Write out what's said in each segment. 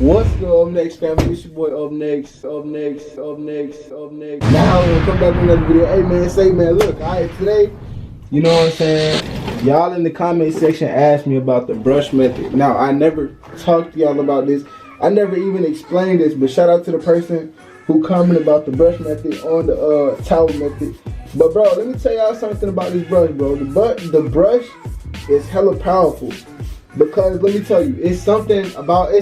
What's good, Up Next family? It's your boy Up Next. Now we're gonna come back with another video. Hey man, look, alright, today, you know what I'm saying? Y'all in the comment section asked me about the brush method. Now, I never talked to y'all about this. I never even explained this, but shout out to the person who commented about the brush method on the towel method. But bro, let me tell y'all something about this brush, bro. The brush is hella powerful. Because let me tell you, it's something about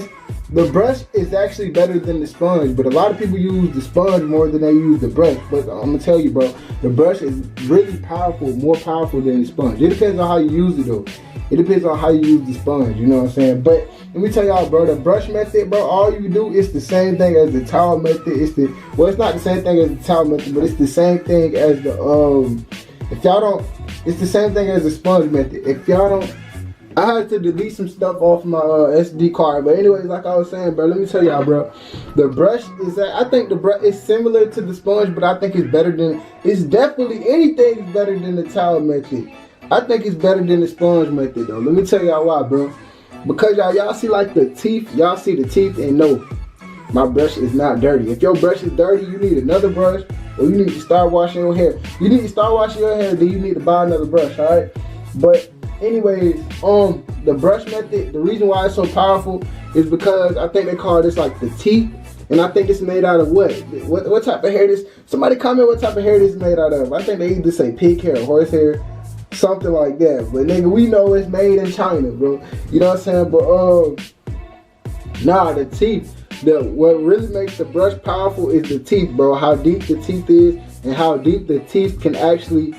the brush is actually better than the sponge, but a lot of people use the sponge more than they use the brush. But I'm gonna tell you, bro, the brush is really powerful, more powerful than the sponge. It depends on how you use it though. It depends on how you use the sponge, you know what I'm saying? But let me tell y'all, bro, the brush method, bro, all you do is the same thing as the towel method. It's not the same thing as the towel method, but it's the same thing as the it's the same thing as the sponge method. If y'all don't, I had to delete some stuff off my SD card, but anyways, like I was saying, bro, let me tell y'all, bro, the brush is, I think the brush is similar to the sponge, but I think it's better than, it's definitely, anything is better than the towel method. I think it's better than the sponge method, though. Let me tell y'all why, bro. Because y'all see like the teeth, y'all see the teeth, and no, my brush is not dirty. If your brush is dirty, you need another brush, or you need to start washing your hair. You need to start washing your hair, then you need to buy another brush, all right? But anyways, the brush method, the reason why it's so powerful is because I think they call this like the teeth, and I think it's made out of what type of hair this, somebody comment what type of hair this is made out of. I think they either say pig hair or horse hair, something like that. But nigga, we know it's made in China, bro. You know what I'm saying? But nah, the teeth, what really makes the brush powerful is the teeth, bro. How deep the teeth is, and how deep the teeth can actually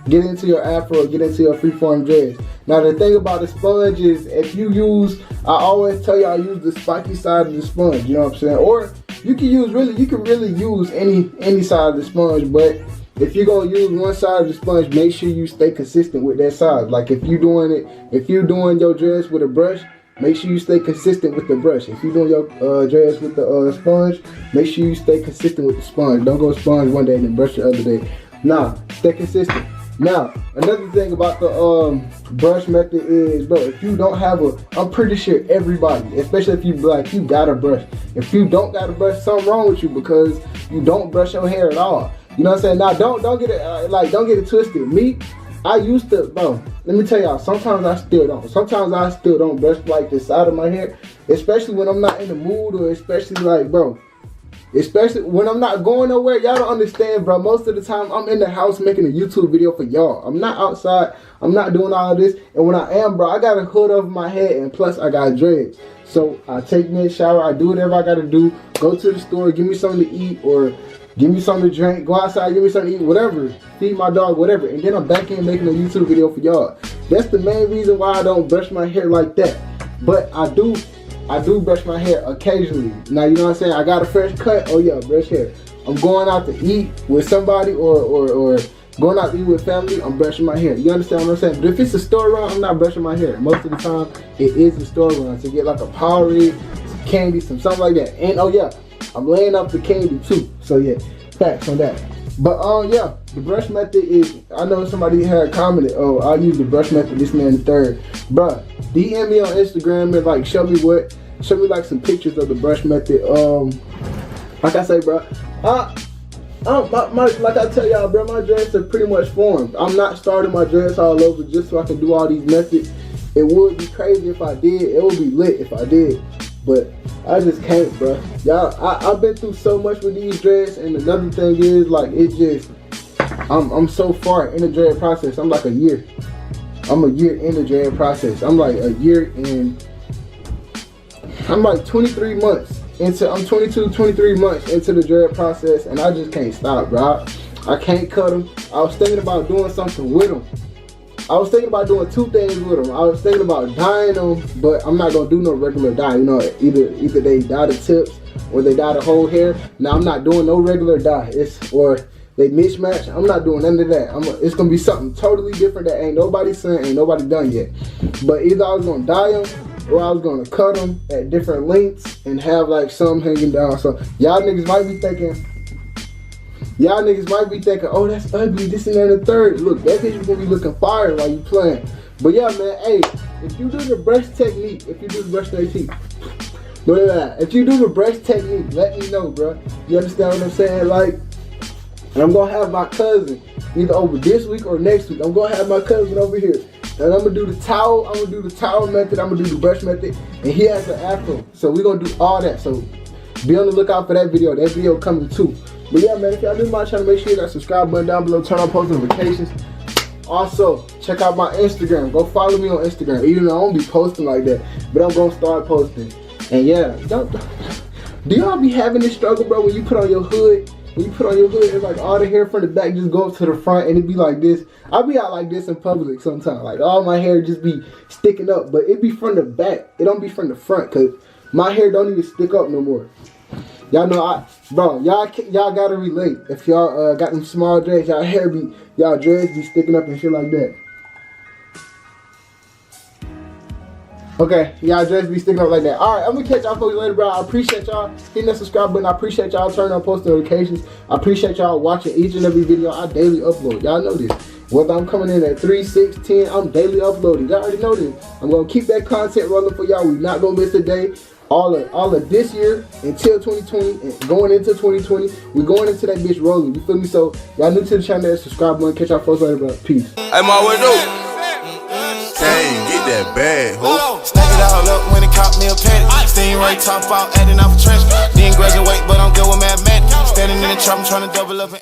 get into your afro or get into your freeform dreads. Now the thing about the sponge is, if you use, I always tell y'all, use the spiky side of the sponge, you know what I'm saying? Or you can really use any side of the sponge, but if you're gonna use one side of the sponge, make sure you stay consistent with that side. Like if you're doing your dreads with a brush, make sure you stay consistent with the brush. If you're doing your dreads with the sponge, make sure you stay consistent with the sponge. Don't go sponge one day and then brush the other day. Nah, stay consistent. Now, another thing about the brush method is, bro, if you don't have I'm pretty sure everybody, especially if you black, you got a brush. If you don't got a brush, something wrong with you because you don't brush your hair at all. You know what I'm saying? Now, don't get it don't get it twisted. Me, I used to, bro, let me tell y'all, sometimes I still don't. Sometimes I still don't brush like the side of my hair, especially when I'm not in the mood, or especially like, bro, especially when I'm not going nowhere. Y'all don't understand, bro. Most of the time, I'm in the house making a YouTube video for y'all. I'm not outside. I'm not doing all of this. And when I am, bro, I got a hood over my head, and plus I got dreads. So I take me a shower. I do whatever I got to do. Go to the store, give me something to eat, or give me something to drink, go outside, give me something to eat, whatever, feed my dog, whatever, and then I'm back in making a YouTube video for y'all. That's the main reason why I don't brush my hair like that. But I do brush my hair occasionally. Now, you know what I'm saying? I got a fresh cut, oh yeah, brush hair. I'm going out to eat with somebody or going out to eat with family, I'm brushing my hair. You understand what I'm saying? But if it's a store run, I'm not brushing my hair. Most of the time, it is a store run to get like a Powerade, some candy, something like that. And oh yeah, I'm laying up the candy too. So yeah, facts on that. But yeah, the brush method is, I know somebody had commented, oh, I use the brush method, this man the third. Bruh, DM me on Instagram and like show me like some pictures of the brush method. Like I say, bro, like I tell y'all, bro, my dreads are pretty much formed. I'm not starting my dreads all over just so I can do all these methods. It would be crazy if I did. It would be lit if I did. But I just can't, bro. Y'all, I've been through so much with these dreads, and another thing is, like, it's just, I'm so far in the dread process. I'm like a year. I'm a year in the dread process. I'm like a year in, I'm like 23 months into, I'm 22, 23 months into the dread process, and I just can't stop, bro. I can't cut them. I was thinking about doing something with them. I was thinking about doing two things with them. I was thinking about dyeing them, but I'm not gonna do no regular dye. You know, either they dye the tips or they dye the whole hair. Now I'm not doing no regular dye. Or they mismatch. I'm not doing none of that. It's gonna be something totally different that ain't nobody seen, ain't nobody done yet. But either I was gonna dye them or I was gonna cut them at different lengths and have like some hanging down. So y'all niggas might be thinking, oh, that's ugly, this and that and the third. Look, that bitch is gonna be looking fire while you playing. But yeah, man, hey, if you do the brush technique, if you do the brush their teeth, if you do the brush technique, let me know, bro. You understand what I'm saying? Like, and I'm gonna have my cousin either over this week or next week. I'm gonna have my cousin over here, and I'm gonna do the towel. I'm gonna do the towel method. I'm gonna do the brush method, and he has an afro. So we're gonna do all that. So be on the lookout for that video. That video coming too. But yeah, man, if y'all new to my channel, make sure you hit that subscribe button down below. Turn on post notifications. Also, check out my Instagram. Go follow me on Instagram. Even though I don't be posting like that, but I'm gonna start posting. And yeah, do y'all be having this struggle, bro? When you put on your hood. When you put on your hood, it's like all the hair from the back just goes to the front, and it be like this. I be out like this in public sometimes. Like all my hair just be sticking up, but it be from the back. It don't be from the front, cause my hair don't even stick up no more. Y'all know y'all gotta relate. If y'all got them small dreads, y'all dreads be sticking up and shit like that. Okay, y'all just be sticking up like that. Alright, I'm gonna catch y'all folks later, bro. I appreciate y'all hitting that subscribe button. I appreciate y'all turning on post notifications. I appreciate y'all watching each and every video I daily upload. Y'all know this. Whether I'm coming in at 3, 6, 10, I'm daily uploading. Y'all already know this. I'm gonna keep that content rolling for y'all. We're not gonna miss a day. All of this year until 2020 and going into 2020, we're going into that bitch rolling. You feel me? So y'all new to the channel, that subscribe button. Catch y'all folks later, bro. Peace. Hey, my window. Dang, get that bag, ho. Stack it all up when it caught me a penny. Steam right top out, adding off a trench. Didn't graduate, but I'm good with mathematics. Standing in the trap, I'm trying to double up and